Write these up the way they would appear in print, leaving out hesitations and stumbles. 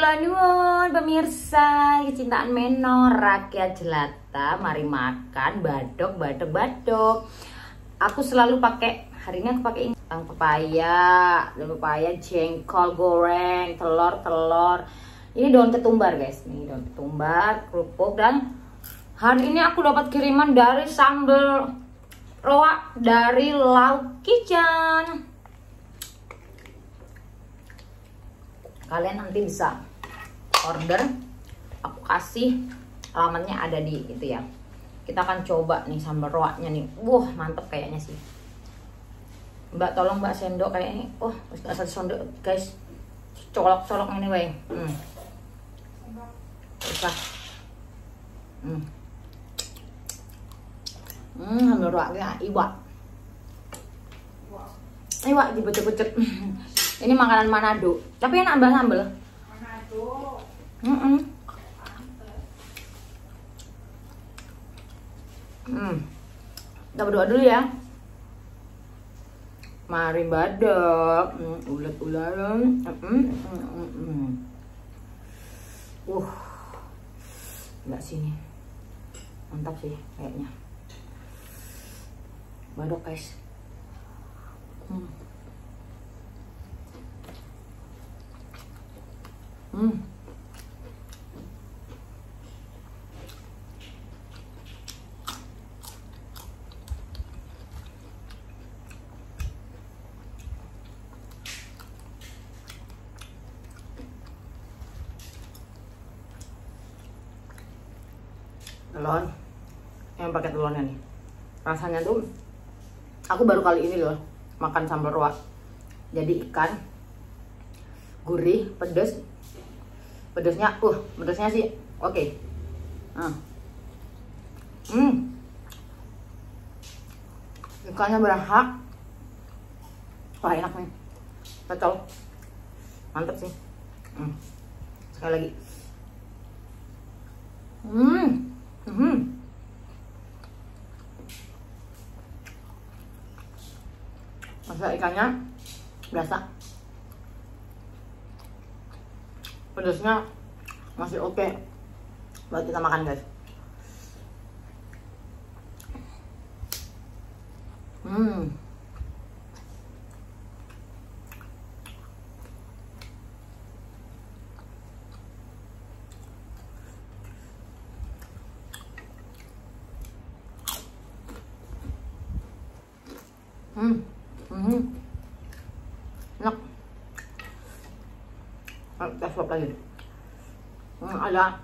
Kula nyuwun pemirsa, kecintaan menor rakyat jelata, mari makan badok. Aku selalu pakai, hari ini aku pakai pepaya, jengkol goreng, telur. Ini daun ketumbar guys, nih daun ketumbar, kerupuk, dan hari ini aku dapat kiriman dari sambal roa dari Lauk Kitchen. Kalian nanti bisa order, aku kasih alamatnya ada di itu ya. Kita akan coba nih sambal roaknya nih. Wah, mantep kayaknya sih. Mbak, tolong Mbak sendok kayaknya. Oh, asal sendok guys. Colok-colok ini wey. Bisa. Sambal roaknya iwak. Iwak dibecek-becek. Ini makanan Manado, tapi enak banget sambal. Manado. Kita berdoa dulu ya. Mari badok, ulet-ulet. Enggak sini. Mantap sih kayaknya. Badok guys. Telur yang pakai telurnya nih, rasanya tuh aku baru kali ini loh makan sambal roa. Jadi ikan gurih, pedesnya sih oke. Ikannya berasa, wah enak nih, cocok, mantep sih. Sekali lagi. Masa ikannya berasa, pedasnya masih oke buat kita makan guys. Enak. Kita suap lagi. Ada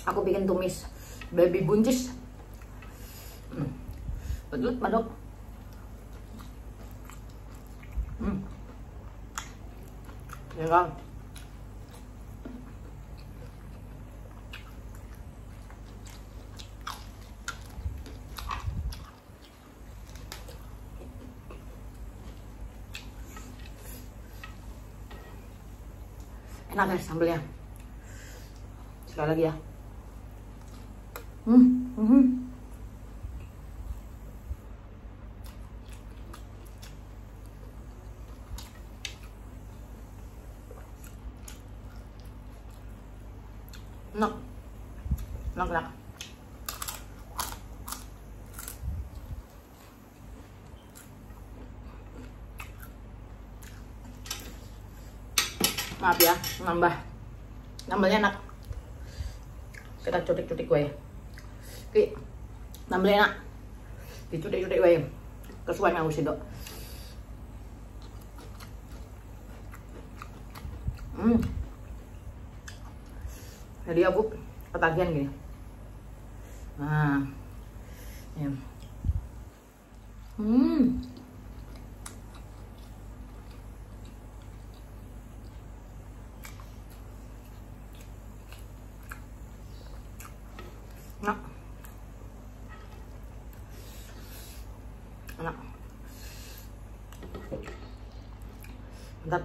aku bikin tumis baby buncis. Betul badok. Ya kan. Enak guys sambalnya. Sekali lagi ya. Enak. Maaf ya, nambalnya enak. Kita cutik-cutik gue. Oke, nambalnya enak. Dicutik-cutik gue. Kesuai yang udah. Jadi aku ketagihan gini. Nah, ya. Enak. Mantap.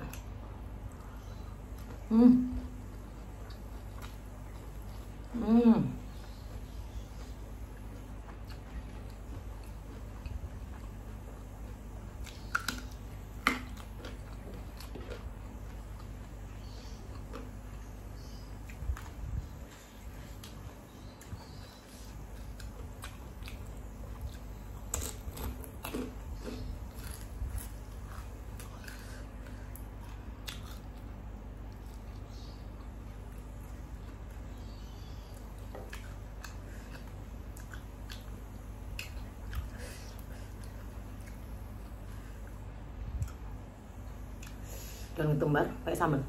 dan ketumbar pakai sambal.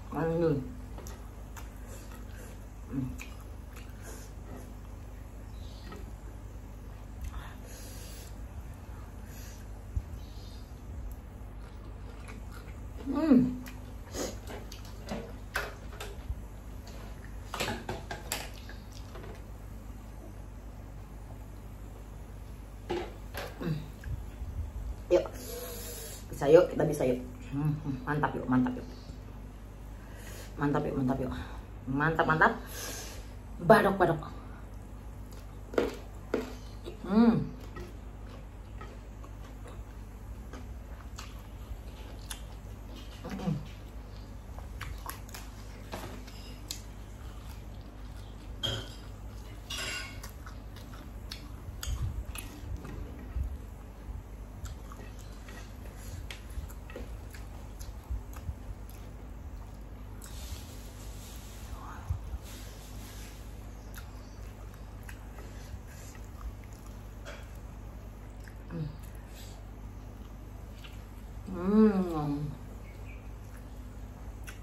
Mantul. Yuk, bisa yuk, kita bisa yuk. Mantap yuk, mantap yuk. Mantap yuk, mantap yuk. Mantap, mantap. Badok, badok.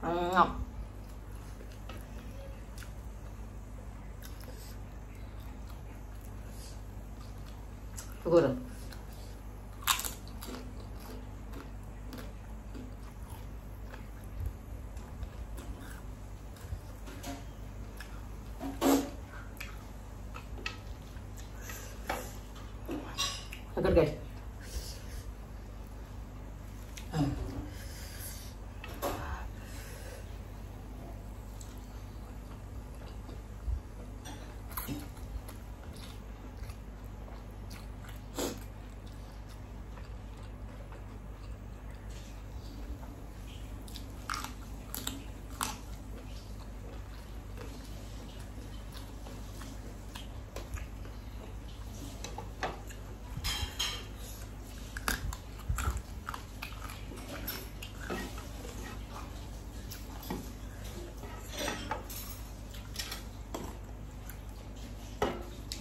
Enak. Syukur. Seger guys.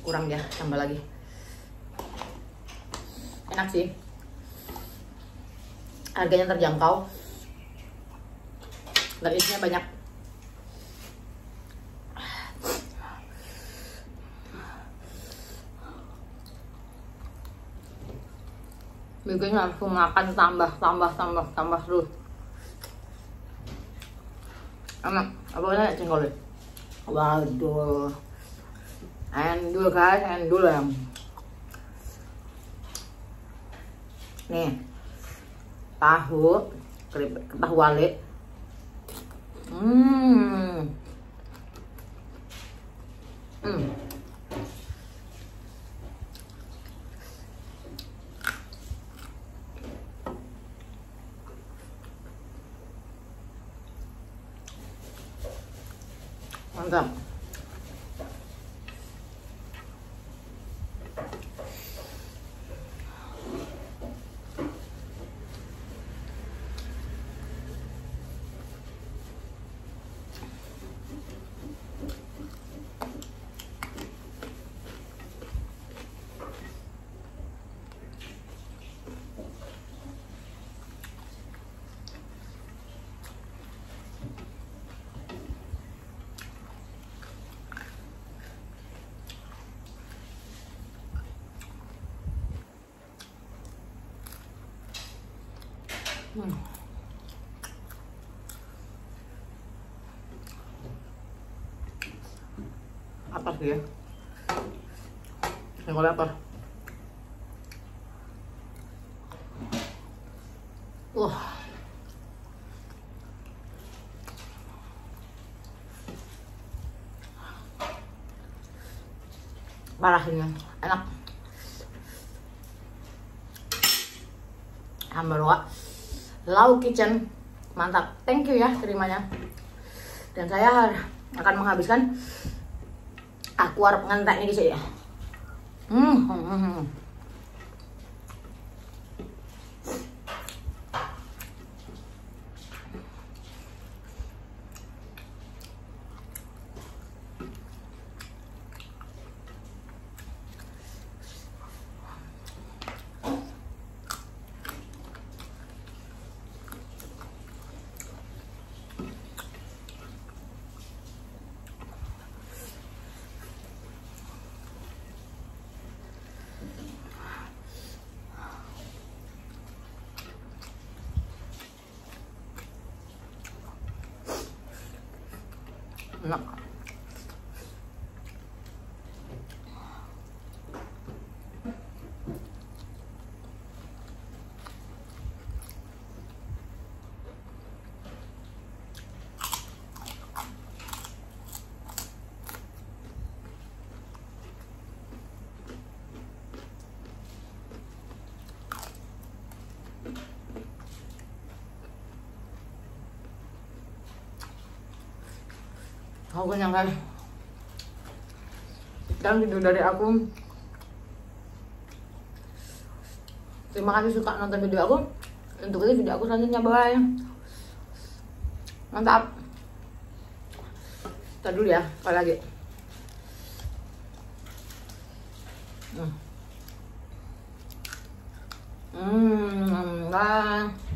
Kurang ya, tambah lagi. Enak sih, harganya terjangkau dan isinya banyak. Bikin langsung makan tambah terus. Enak, apa namanya cengkol? Waduh. Endul guys, endul ya. Nih, tahu wale. Mantap. Apa sih ya? Yang apa? Wah. Parah ini, enak. Hamburger Lau Kitchen, mantap. Thank you ya terimanya. Dan saya akan menghabiskan aku harap ngentek nih guys ya. Aku nyangka sekian video dari aku. Terima kasih suka nonton video aku. Untuk itu video aku selanjutnya, bye. Mantap. Ntar dulu ya, sekali lagi. Bye.